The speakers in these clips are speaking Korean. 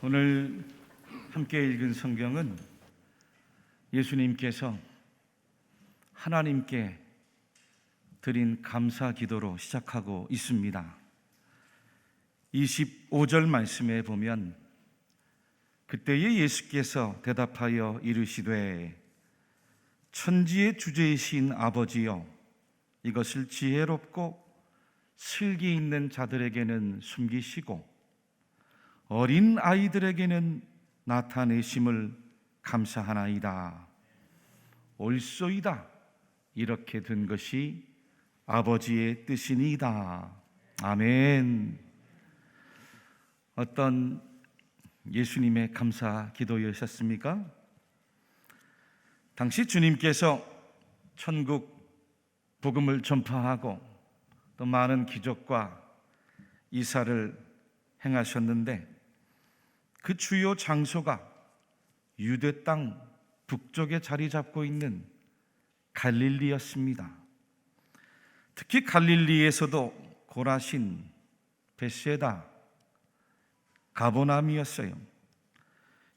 오늘 함께 읽은 성경은 예수님께서 하나님께 드린 감사 기도로 시작하고 있습니다. 25절 말씀에 보면 그때에 예수께서 대답하여 이르시되 천지의 주제이신 아버지여, 이것을 지혜롭고 슬기 있는 자들에게는 숨기시고 어린 아이들에게는 나타내심을 감사하나이다. 옳소이다. 이렇게 된 것이 아버지의 뜻이니이다. 아멘. 어떤 예수님의 감사 기도였습니까? 당시 주님께서 천국 복음을 전파하고 또 많은 기적과 이사를 행하셨는데 그 주요 장소가 유대 땅 북쪽에 자리 잡고 있는 갈릴리였습니다. 특히 갈릴리에서도 고라신, 벳세다, 가버나움이었어요.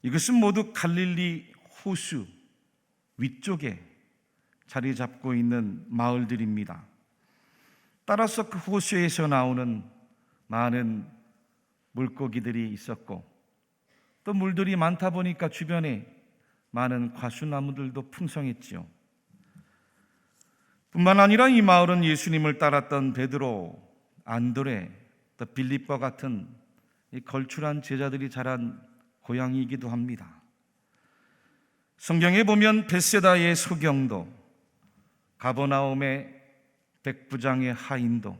이것은 모두 갈릴리 호수 위쪽에 자리 잡고 있는 마을들입니다. 따라서 그 호수에서 나오는 많은 물고기들이 있었고 또 물들이 많다 보니까 주변에 많은 과수나무들도 풍성했지요. 뿐만 아니라 이 마을은 예수님을 따랐던 베드로, 안드레, 또 빌립과 같은 이 걸출한 제자들이 자란 고향이기도 합니다. 성경에 보면 벳세다의 소경도, 가버나움의 백부장의 하인도,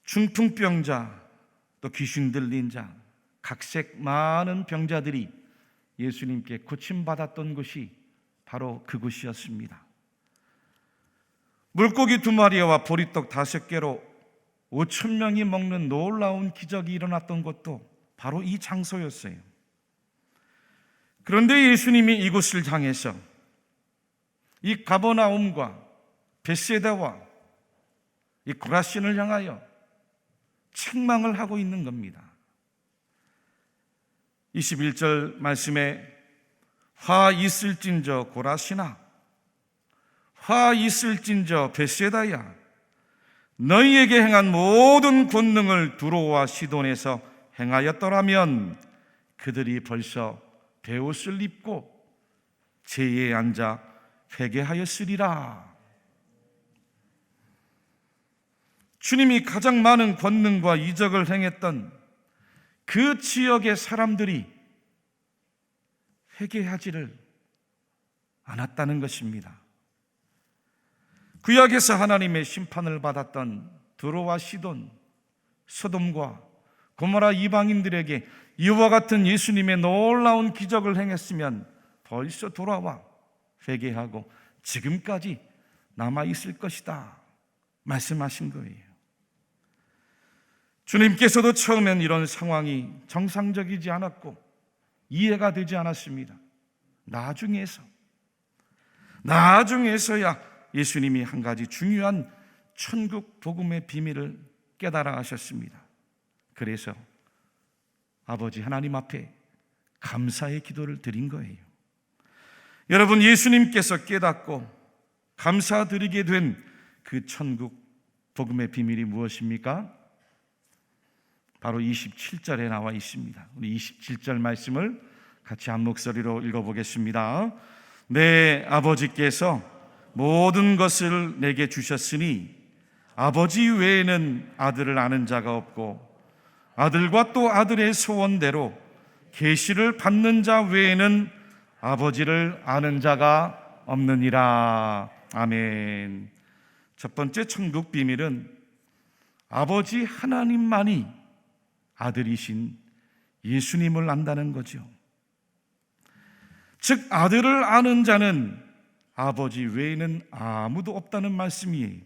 중풍병자, 또 귀신 들린 자, 각색 많은 병자들이 예수님께 고침받았던 곳이 바로 그곳이었습니다. 물고기 2마리와 보리떡 5개로 5,000명이 먹는 놀라운 기적이 일어났던 곳도 바로 이 장소였어요. 그런데 예수님이 이곳을 향해서 이 가버나움과 벳세다와 이 고라신을 향하여 책망을 하고 있는 겁니다. 21절 말씀에 화 있을진저 고라시나, 화 있을진저 벳세다야, 너희에게 행한 모든 권능을 두로와 시돈에서 행하였더라면 그들이 벌써 베옷을 입고 제에 앉아 회개하였으리라. 주님이 가장 많은 권능과 이적을 행했던 그 지역의 사람들이 회개하지를 않았다는 것입니다. 구약에서 하나님의 심판을 받았던 드로와 시돈, 소돔과 고모라 이방인들에게 이와 같은 예수님의 놀라운 기적을 행했으면 벌써 돌아와 회개하고 지금까지 남아있을 것이다 말씀하신 거예요. 주님께서도 처음엔 이런 상황이 정상적이지 않았고 이해가 되지 않았습니다. 나중에서야 예수님이 한 가지 중요한 천국 복음의 비밀을 깨달아 하셨습니다. 그래서 아버지 하나님 앞에 감사의 기도를 드린 거예요. 여러분, 예수님께서 깨닫고 감사드리게 된 그 천국 복음의 비밀이 무엇입니까? 바로 27절에 나와 있습니다. 우리 27절 말씀을 같이 한 목소리로 읽어보겠습니다. 내 아버지께서 모든 것을 내게 주셨으니 아버지 외에는 아들을 아는 자가 없고 아들과 또 아들의 소원대로 계시를 받는 자 외에는 아버지를 아는 자가 없느니라. 아멘. 첫 번째 천국 비밀은 아버지 하나님만이 아들이신 예수님을 안다는 거죠. 즉 아들을 아는 자는 아버지 외에는 아무도 없다는 말씀이에요.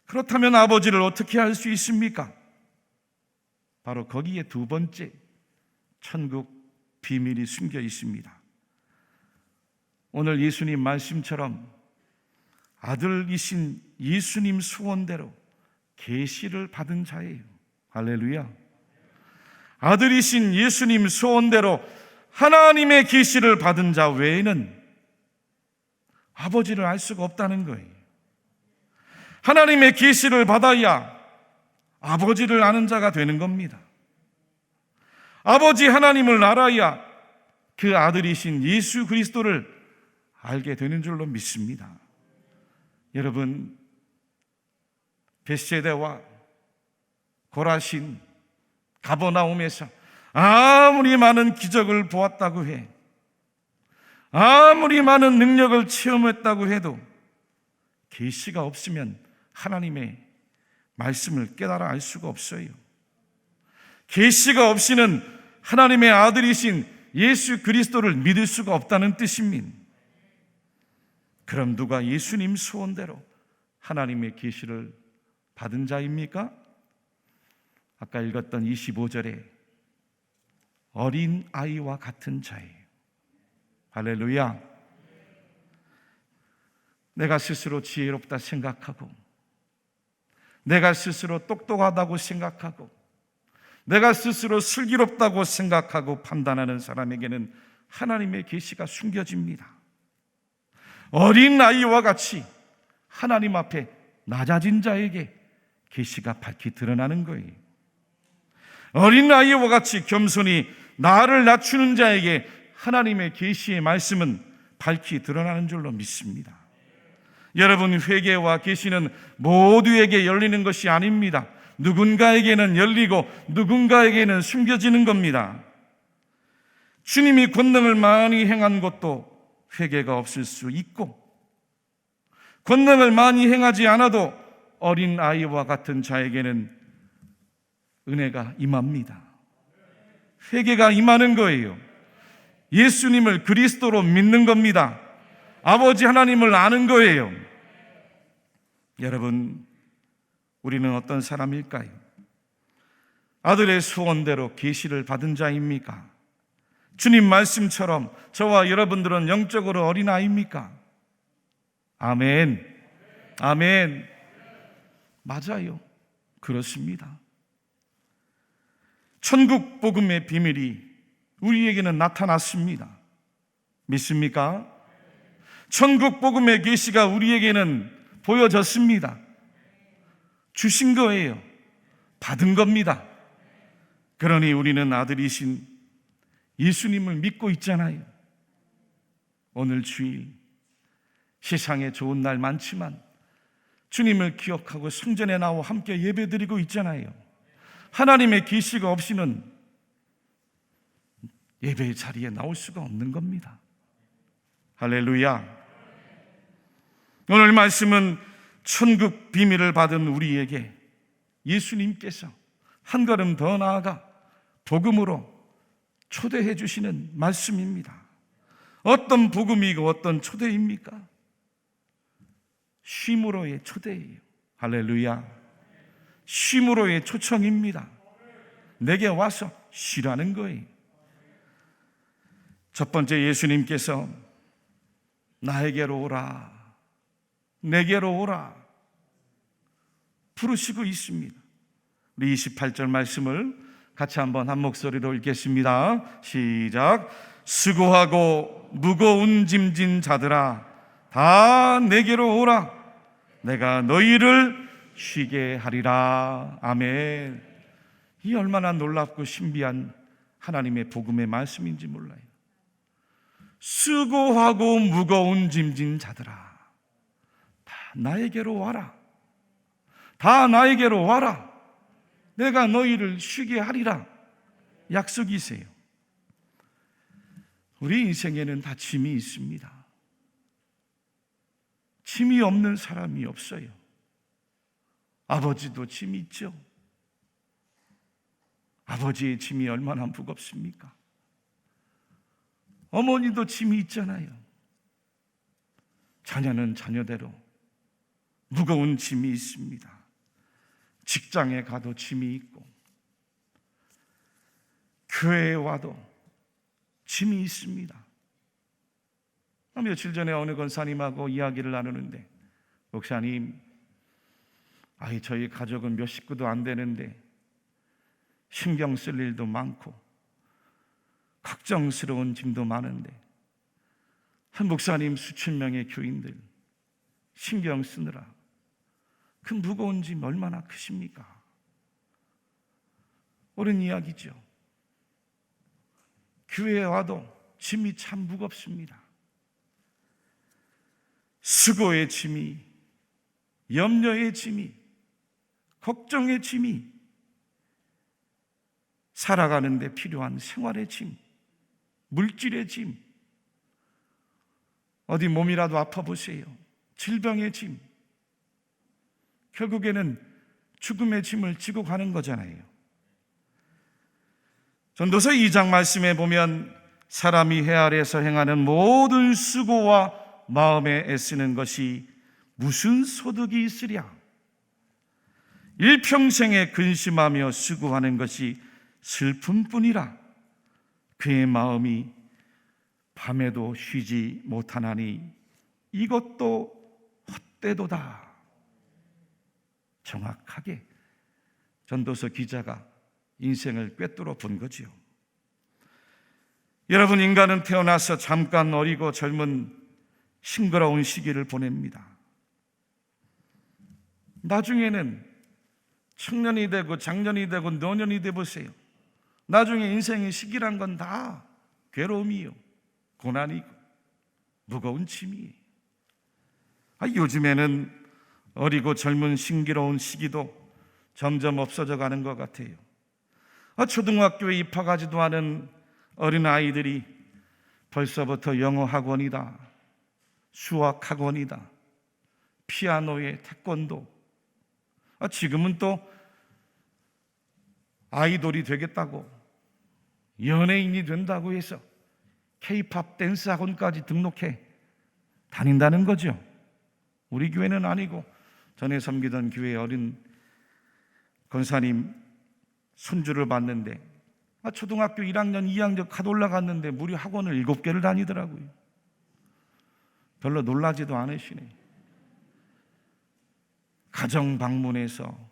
그렇다면 아버지를 어떻게 알 수 있습니까? 바로 거기에 두 번째 천국 비밀이 숨겨 있습니다. 오늘 예수님 말씀처럼 아들이신 예수님 소원대로 계시를 받은 자예요. 할렐루야. 아들이신 예수님 소원대로 하나님의 계시를 받은 자 외에는 아버지를 알 수가 없다는 거예요. 하나님의 계시를 받아야 아버지를 아는 자가 되는 겁니다. 아버지 하나님을 알아야 그 아들이신 예수 그리스도를 알게 되는 줄로 믿습니다. 여러분, 벳세다와 고라신, 가버나움에서 아무리 많은 기적을 보았다고 해, 아무리 많은 능력을 체험했다고 해도 계시가 없으면 하나님의 말씀을 깨달아 알 수가 없어요. 계시가 없이는 하나님의 아들이신 예수 그리스도를 믿을 수가 없다는 뜻입니다. 그럼 누가 예수님 소원대로 하나님의 계시를 받은 자입니까? 아까 읽었던 25절에 어린 아이와 같은 자예요. 할렐루야. 내가 스스로 지혜롭다 생각하고, 내가 스스로 똑똑하다고 생각하고, 내가 스스로 슬기롭다고 생각하고 판단하는 사람에게는 하나님의 계시가 숨겨집니다. 어린 아이와 같이 하나님 앞에 낮아진 자에게 계시가 밝히 드러나는 거예요. 어린 아이와 같이 겸손히 나를 낮추는 자에게 하나님의 계시의 말씀은 밝히 드러나는 줄로 믿습니다. 여러분, 회개와 계시는 모두에게 열리는 것이 아닙니다. 누군가에게는 열리고 누군가에게는 숨겨지는 겁니다. 주님이 권능을 많이 행한 것도 회개가 없을 수 있고, 권능을 많이 행하지 않아도 어린 아이와 같은 자에게는 은혜가 임합니다. 회개가 임하는 거예요. 예수님을 그리스도로 믿는 겁니다. 아버지 하나님을 아는 거예요. 여러분, 우리는 어떤 사람일까요? 아들의 소원대로 계시를 받은 자입니까? 주님 말씀처럼 저와 여러분들은 영적으로 어린아이입니까? 아멘. 아멘. 맞아요. 그렇습니다. 천국 복음의 비밀이 우리에게는 나타났습니다. 믿습니까? 천국 복음의 계시가 우리에게는 보여졌습니다. 주신 거예요. 받은 겁니다. 그러니 우리는 아들이신 예수님을 믿고 있잖아요. 오늘 주일 세상에 좋은 날 많지만 주님을 기억하고 성전에 나와 함께 예배드리고 있잖아요. 하나님의 계시가 없이는 예배의 자리에 나올 수가 없는 겁니다. 할렐루야. 오늘 말씀은 천국 비밀을 받은 우리에게 예수님께서 한 걸음 더 나아가 복음으로 초대해 주시는 말씀입니다. 어떤 복음이고 어떤 초대입니까? 쉼으로의 초대예요. 할렐루야. 쉼으로의 초청입니다. 내게 와서 쉬라는 거예요. 첫 번째, 예수님께서 나에게로 오라, 내게로 오라 부르시고 있습니다. 우리 28절 말씀을 같이 한번 한 목소리로 읽겠습니다. 시작. 수고하고 무거운 짐진 자들아, 다 내게로 오라, 내가 너희를 쉬게 하리라. 아멘. 이 얼마나 놀랍고 신비한 하나님의 복음의 말씀인지 몰라요. 수고하고 무거운 짐진 자들아, 다 나에게로 와라, 다 나에게로 와라, 내가 너희를 쉬게 하리라 약속이세요. 우리 인생에는 다 짐이 있습니다. 짐이 없는 사람이 없어요. 아버지도 짐이 있죠. 아버지의 짐이 얼마나 무겁습니까? 어머니도 짐이 있잖아요. 자녀는 자녀대로 무거운 짐이 있습니다. 직장에 가도 짐이 있고, 교회에 와도 짐이 있습니다. 며칠 전에 어느 권사님하고 이야기를 나누는데, 목사님, 저희 가족은 몇 식구도 안 되는데 신경 쓸 일도 많고 걱정스러운 짐도 많은데 한 목사님 수천 명의 교인들 신경 쓰느라 그 무거운 짐 얼마나 크십니까? 옳은 이야기죠. 교회에 와도 짐이 참 무겁습니다. 수고의 짐이, 염려의 짐이, 걱정의 짐이, 살아가는 데 필요한 생활의 짐, 물질의 짐, 어디 몸이라도 아파 보세요. 질병의 짐, 결국에는 죽음의 짐을 지고 가는 거잖아요. 전도서 2장 말씀에 보면 사람이 해 아래에서 행하는 모든 수고와 마음에 애쓰는 것이 무슨 소득이 있으랴? 일평생에 근심하며 수고하는 것이 슬픔뿐이라. 그의 마음이 밤에도 쉬지 못하나니 이것도 헛되도다. 정확하게 전도서 기자가 인생을 꿰뚫어 본 거지요. 여러분, 인간은 태어나서 잠깐 어리고 젊은 싱그러운 시기를 보냅니다. 나중에는 청년이 되고 장년이 되고 노년이 돼 보세요. 나중에 인생의 시기란 건 다 괴로움이요, 고난이고 무거운 짐이에요. 요즘에는 어리고 젊은 신기로운 시기도 점점 없어져 가는 것 같아요. 초등학교에 입학하지도 않은 어린아이들이 벌써부터 영어 학원이다, 수학 학원이다, 피아노에 태권도, 지금은 또 아이돌이 되겠다고, 연예인이 된다고 해서 K-팝 댄스 학원까지 등록해 다닌다는 거죠. 우리 교회는 아니고 전에 섬기던 교회 어린 권사님 손주를 봤는데 초등학교 1학년, 2학년 갓 올라갔는데 무려 학원을 7개를 다니더라고요. 별로 놀라지도 않으시네. 가정 방문해서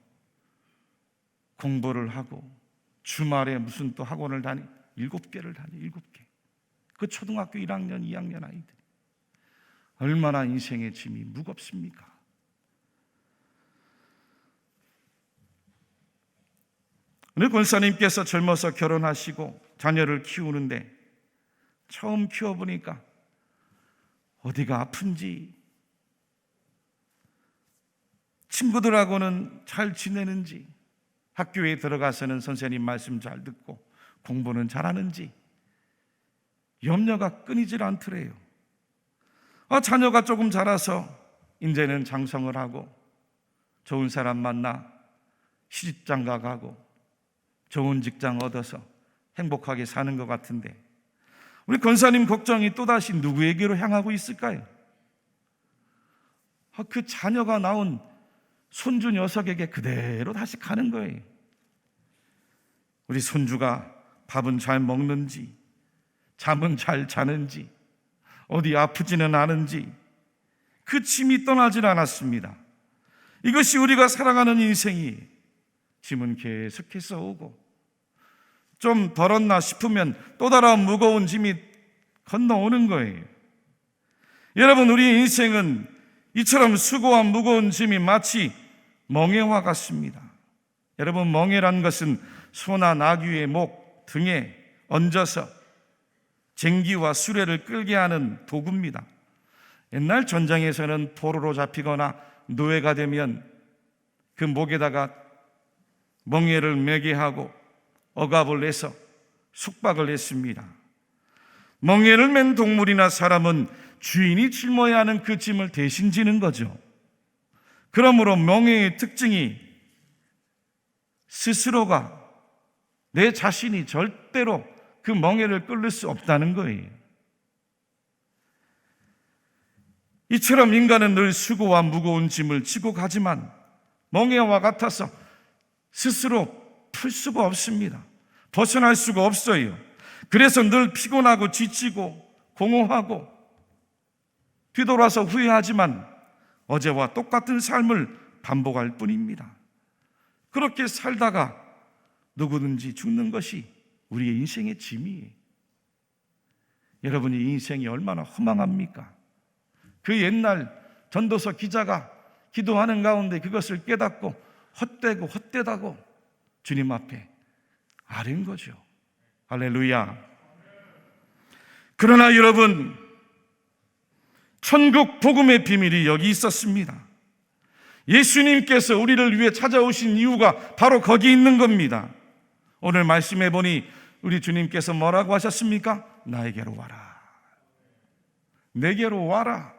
공부를 하고 주말에 무슨 또 학원을 7개를 다니, 7개. 그 초등학교 1학년, 2학년 아이들 얼마나 인생의 짐이 무겁습니까? 오늘 권사님께서 젊어서 결혼하시고 자녀를 키우는데 처음 키워보니까 어디가 아픈지, 친구들하고는 잘 지내는지, 학교에 들어가서는 선생님 말씀 잘 듣고 공부는 잘하는지 염려가 끊이질 않더래요. 자녀가 조금 자라서 이제는 장성을 하고 좋은 사람 만나 시집장가 가고 좋은 직장 얻어서 행복하게 사는 것 같은데 우리 권사님 걱정이 또다시 누구에게로 향하고 있을까요? 그 자녀가 낳은 손주 녀석에게 그대로 다시 가는 거예요. 우리 손주가 밥은 잘 먹는지, 잠은 잘 자는지, 어디 아프지는 않은지 그 짐이 떠나질 않았습니다. 이것이 우리가 살아가는 인생이 짐은 계속해서 오고 좀 덜었나 싶으면 또 다른 무거운 짐이 건너오는 거예요. 여러분, 우리 인생은 이처럼 수고한 무거운 짐이 마치 멍에와 같습니다. 여러분, 멍에란 것은 소나 나귀의 목 등에 얹어서 쟁기와 수레를 끌게 하는 도구입니다. 옛날 전장에서는 포로로 잡히거나 노예가 되면 그 목에다가 멍에를 매게 하고 억압을 내서 숙박을 했습니다. 멍에를 맨 동물이나 사람은 주인이 짊어야 하는 그 짐을 대신 지는 거죠. 그러므로 멍에의 특징이 스스로가, 내 자신이 절대로 그 멍에를 끌릴 수 없다는 거예요. 이처럼 인간은 늘 수고와 무거운 짐을 지고 가지만 멍에와 같아서 스스로 풀 수가 없습니다. 벗어날 수가 없어요. 그래서 늘 피곤하고 지치고 공허하고 뒤돌아서 후회하지만 어제와 똑같은 삶을 반복할 뿐입니다. 그렇게 살다가 누구든지 죽는 것이 우리의 인생의 짐이에요. 여러분이 인생이 얼마나 허망합니까? 그 옛날 전도서 기자가 기도하는 가운데 그것을 깨닫고 헛되다고 주님 앞에 아뢰는 거죠. 할렐루야. 그러나 여러분, 천국 복음의 비밀이 여기 있었습니다. 예수님께서 우리를 위해 찾아오신 이유가 바로 거기 있는 겁니다. 오늘 말씀해 보니 우리 주님께서 뭐라고 하셨습니까? 나에게로 와라. 내게로 와라.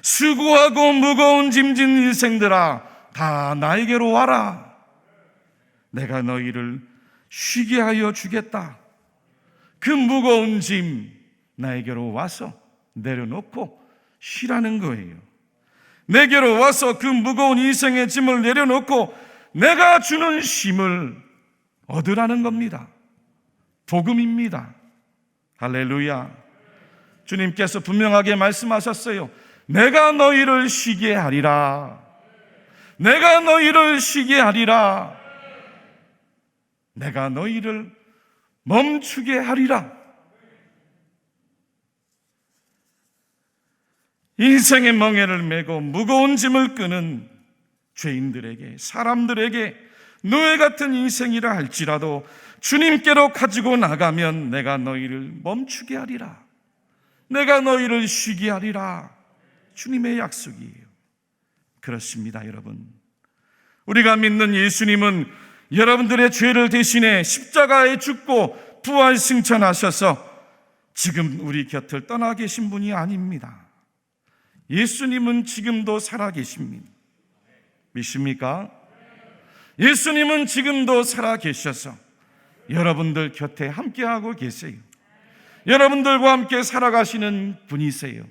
수고하고 무거운 짐진 인생들아, 다 나에게로 와라. 내가 너희를 쉬게 하여 주겠다. 그 무거운 짐 나에게로 와서 내려놓고 쉬라는 거예요. 내게로 와서 그 무거운 인생의 짐을 내려놓고 내가 주는 쉼을 얻으라는 겁니다. 복음입니다. 할렐루야. 주님께서 분명하게 말씀하셨어요. 내가 너희를 쉬게 하리라. 내가 너희를 쉬게 하리라. 내가 너희를 멈추게 하리라. 인생의 멍에를 메고 무거운 짐을 끄는 죄인들에게, 사람들에게 노예 같은 인생이라 할지라도 주님께로 가지고 나가면 내가 너희를 멈추게 하리라. 내가 너희를 쉬게 하리라. 주님의 약속이에요. 그렇습니다, 여러분. 우리가 믿는 예수님은 여러분들의 죄를 대신해 십자가에 죽고 부활 승천하셔서 지금 우리 곁을 떠나 계신 분이 아닙니다. 예수님은 지금도 살아계십니다. 믿습니까? 예수님은 지금도 살아계셔서 여러분들 곁에 함께하고 계세요. 여러분들과 함께 살아가시는 분이세요.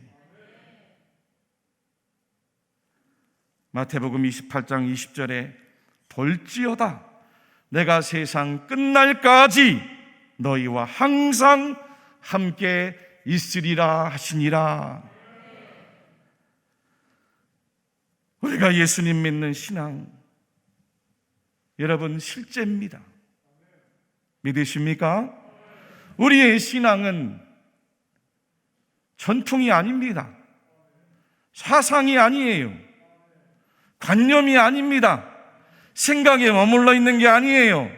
마태복음 28장 20절에 볼지어다 내가 세상 끝날까지 너희와 항상 함께 있으리라 하시니라. 우리가 예수님 믿는 신앙, 여러분 실제입니다. 믿으십니까? 우리의 신앙은 전통이 아닙니다. 사상이 아니에요. 관념이 아닙니다. 생각에 머물러 있는 게 아니에요.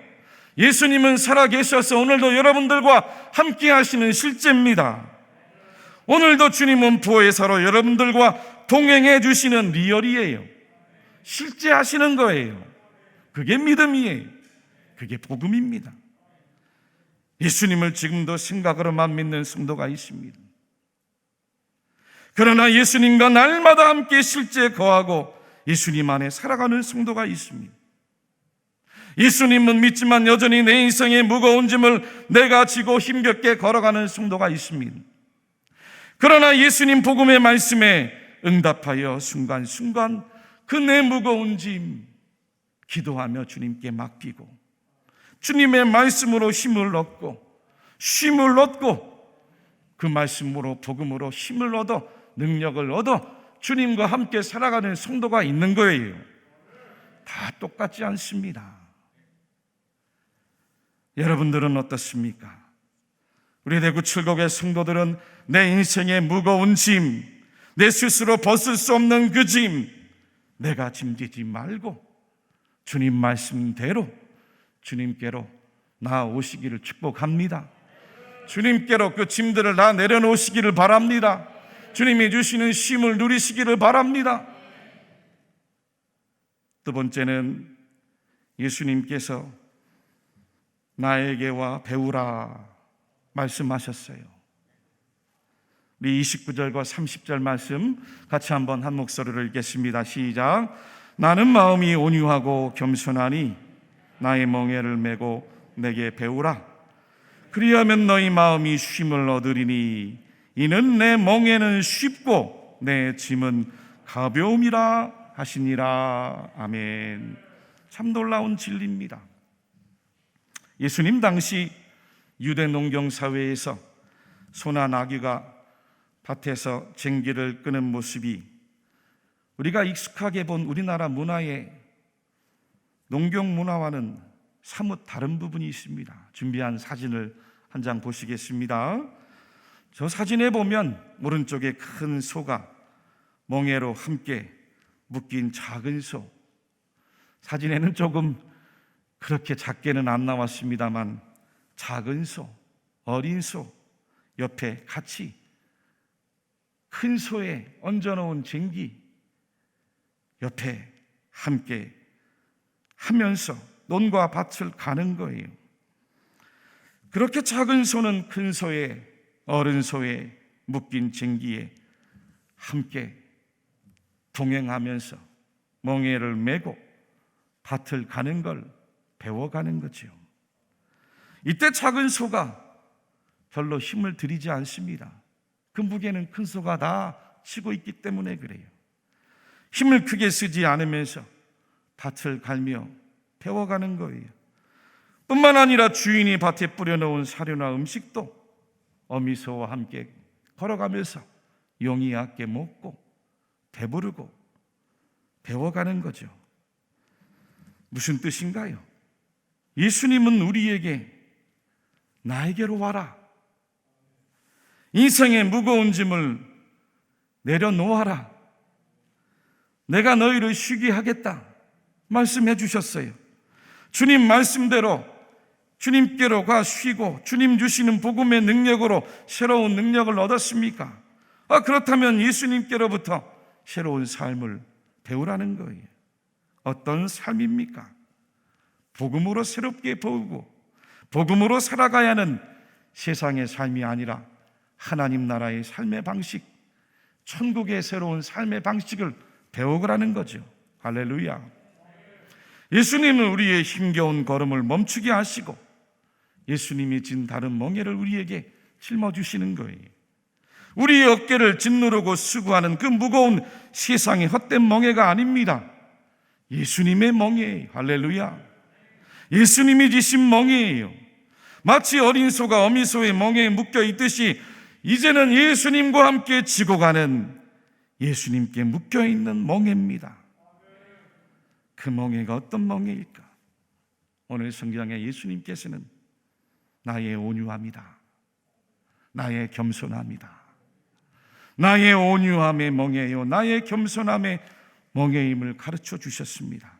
예수님은 살아계셔서 오늘도 여러분들과 함께 하시는 실제입니다. 오늘도 주님은 부활사로 여러분들과 동행해 주시는 리얼이에요. 실제 하시는 거예요. 그게 믿음이에요. 그게 복음입니다. 예수님을 지금도 생각으로만 믿는 성도가 있습니다. 그러나 예수님과 날마다 함께 실제 거하고 예수님 안에 살아가는 성도가 있습니다. 예수님은 믿지만 여전히 내 인생의 무거운 짐을 내가 지고 힘겹게 걸어가는 성도가 있습니다. 그러나 예수님 복음의 말씀에 응답하여 순간순간 그 내 무거운 짐 기도하며 주님께 맡기고 주님의 말씀으로 힘을 얻고 쉼을 얻고 그 말씀으로 복음으로 힘을 얻어 능력을 얻어 주님과 함께 살아가는 성도가 있는 거예요. 다 똑같지 않습니다. 여러분들은 어떻습니까? 우리 대구 칠곡의 성도들은 내 인생의 무거운 짐, 내 스스로 벗을 수 없는 그 짐, 내가 짐지지 말고 주님 말씀대로 주님께로 나아오시기를 축복합니다. 주님께로 그 짐들을 다 내려놓으시기를 바랍니다. 주님이 주시는 쉼을 누리시기를 바랍니다. 두 번째는 예수님께서 나에게 와 배우라 말씀하셨어요. 우리 29절과 30절 말씀 같이 한번 한 목소리로 읽겠습니다. 시작. 나는 마음이 온유하고 겸손하니 나의 멍에를 메고 내게 배우라. 그리하면 너희 마음이 쉼을 얻으리니 이는 내 멍에는 쉽고 내 짐은 가벼움이라 하시니라. 아멘. 참 놀라운 진리입니다. 예수님 당시 유대 농경 사회에서 소나 나귀가 밭에서 쟁기를 끄는 모습이 우리가 익숙하게 본 우리나라 문화의 농경 문화와는 사뭇 다른 부분이 있습니다. 준비한 사진을 한 장 보시겠습니다. 저 사진에 보면 오른쪽에 큰 소가 멍에로 함께 묶인 작은 소, 사진에는 조금 그렇게 작게는 안 나왔습니다만 작은 소, 어린 소 옆에 같이 큰 소에 얹어놓은 쟁기 옆에 함께 하면서 논과 밭을 가는 거예요. 그렇게 작은 소는 큰 소에, 어른 소에 묶인 쟁기에 함께 동행하면서 멍에를 메고 밭을 가는 걸 배워가는 거죠. 이때 작은 소가 별로 힘을 들이지 않습니다. 그 무게는 큰 소가 다 치고 있기 때문에 그래요. 힘을 크게 쓰지 않으면서 밭을 갈며 배워가는 거예요. 뿐만 아니라 주인이 밭에 뿌려놓은 사료나 음식도 어미소와 함께 걸어가면서 용이하게 먹고 배부르고 배워가는 거죠. 무슨 뜻인가요? 예수님은 우리에게 나에게로 와라, 인생의 무거운 짐을 내려놓아라, 내가 너희를 쉬게 하겠다 말씀해 주셨어요. 주님 말씀대로 주님께로 가 쉬고 주님 주시는 복음의 능력으로 새로운 능력을 얻었습니까? 그렇다면 예수님께로부터 새로운 삶을 배우라는 거예요. 어떤 삶입니까? 복음으로 새롭게 배우고 복음으로 살아가야 하는 세상의 삶이 아니라 하나님 나라의 삶의 방식, 천국의 새로운 삶의 방식을 배우라는 거죠. 할렐루야. 예수님은 우리의 힘겨운 걸음을 멈추게 하시고 예수님이 진 다른 멍에를 우리에게 짊어주시는 거예요. 우리의 어깨를 짓누르고 수고하는 그 무거운 세상의 헛된 멍에가 아닙니다. 예수님의 멍에예요. 할렐루야. 예수님이 지신 멍에예요. 마치 어린 소가 어미소의 멍에에 묶여 있듯이 이제는 예수님과 함께 지고 가는 예수님께 묶여 있는 멍에입니다. 그 멍에가 어떤 멍에일까? 오늘 성경에 예수님께서는 나의 온유함이다, 나의 겸손함이다, 나의 온유함의 멍에요, 나의 겸손함의 멍에임을 가르쳐 주셨습니다.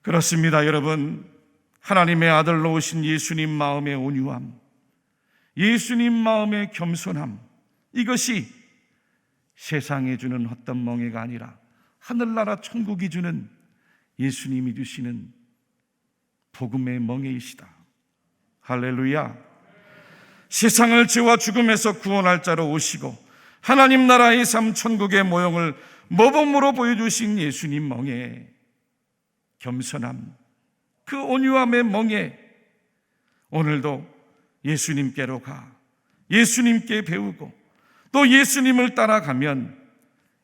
그렇습니다. 여러분, 하나님의 아들로 오신 예수님 마음의 온유함, 예수님 마음의 겸손함, 이것이 세상에 주는 헛된 멍에가 아니라 하늘나라 천국이 주는 예수님이 주시는 복음의 멍에이시다. 할렐루야. 세상을 죄와 죽음에서 구원할 자로 오시고 하나님 나라의 삶 천국의 모형을 모범으로 보여주신 예수님 멍에, 겸손함, 그 온유함의 멍에 오늘도 예수님께로 가 예수님께 배우고 또 예수님을 따라가면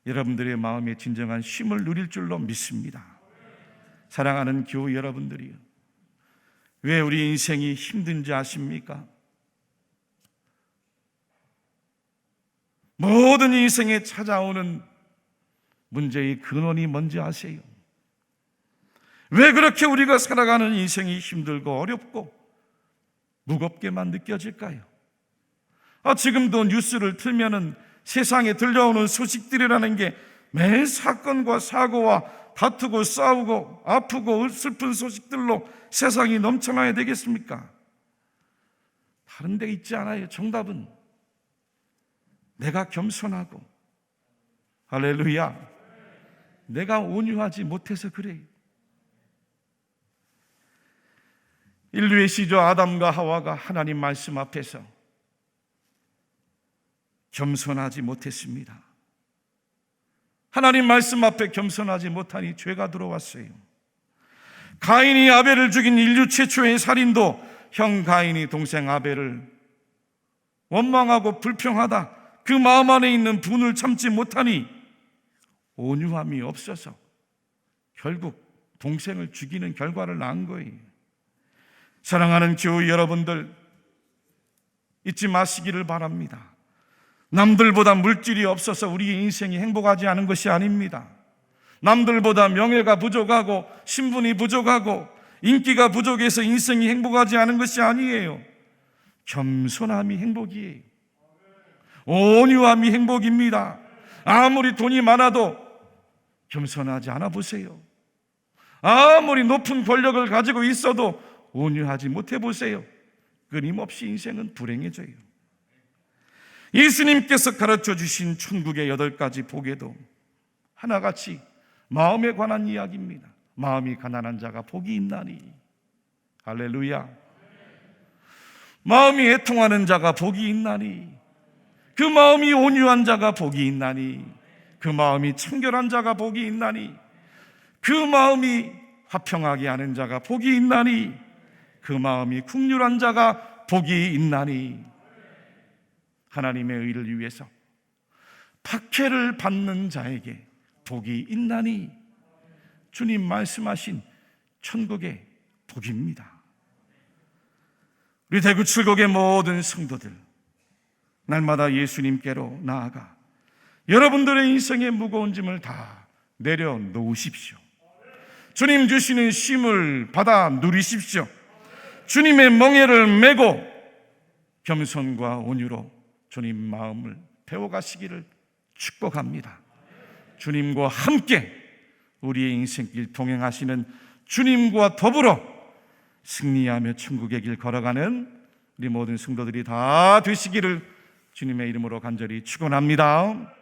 여러분들의 마음에 진정한 쉼을 누릴 줄로 믿습니다. 사랑하는 교우 여러분들이요, 왜 우리 인생이 힘든지 아십니까? 모든 인생에 찾아오는 문제의 근원이 뭔지 아세요? 왜 그렇게 우리가 살아가는 인생이 힘들고 어렵고 무겁게만 느껴질까요? 지금도 뉴스를 틀면은 세상에 들려오는 소식들이라는 게 매일 사건과 사고와 다투고 싸우고 아프고 슬픈 소식들로 세상이 넘쳐나야 되겠습니까? 다른 데 있지 않아요. 정답은 내가 겸손하고, 할렐루야, 내가 온유하지 못해서 그래요. 인류의 시조 아담과 하와가 하나님 말씀 앞에서 겸손하지 못했습니다. 하나님 말씀 앞에 겸손하지 못하니 죄가 들어왔어요. 가인이 아벨을 죽인 인류 최초의 살인도 형 가인이 동생 아벨을 원망하고 불평하다 그 마음 안에 있는 분을 참지 못하니 온유함이 없어서 결국 동생을 죽이는 결과를 낳은 거예요. 사랑하는 교우 여러분들, 잊지 마시기를 바랍니다. 남들보다 물질이 없어서 우리의 인생이 행복하지 않은 것이 아닙니다. 남들보다 명예가 부족하고 신분이 부족하고 인기가 부족해서 인생이 행복하지 않은 것이 아니에요. 겸손함이 행복이에요. 온유함이 행복입니다. 아무리 돈이 많아도 겸손하지 않아 보세요. 아무리 높은 권력을 가지고 있어도 온유하지 못해 보세요. 끊임없이 인생은 불행해져요. 예수님께서 가르쳐 주신 천국의 8가지 복에도 하나같이 마음에 관한 이야기입니다. 마음이 가난한 자가 복이 있나니. 할렐루야. 마음이 애통하는 자가 복이 있나니. 그 마음이 온유한 자가 복이 있나니. 그 마음이 청결한 자가 복이 있나니. 그 마음이 화평하게 하는 자가 복이 있나니. 그 마음이 긍휼한 자가 복이 있나니. 하나님의 의를 위해서 박해를 받는 자에게 복이 있나니. 주님 말씀하신 천국의 복입니다. 우리 대구 칠곡의 모든 성도들, 날마다 예수님께로 나아가 여러분들의 인생의 무거운 짐을 다 내려놓으십시오. 주님 주시는 쉼을 받아 누리십시오. 주님의 멍에를 메고 겸손과 온유로 주님 마음을 배워가시기를 축복합니다. 주님과 함께 우리의 인생길 동행하시는 주님과 더불어 승리하며 천국의 길 걸어가는 우리 모든 성도들이 다 되시기를 주님의 이름으로 간절히 축원합니다.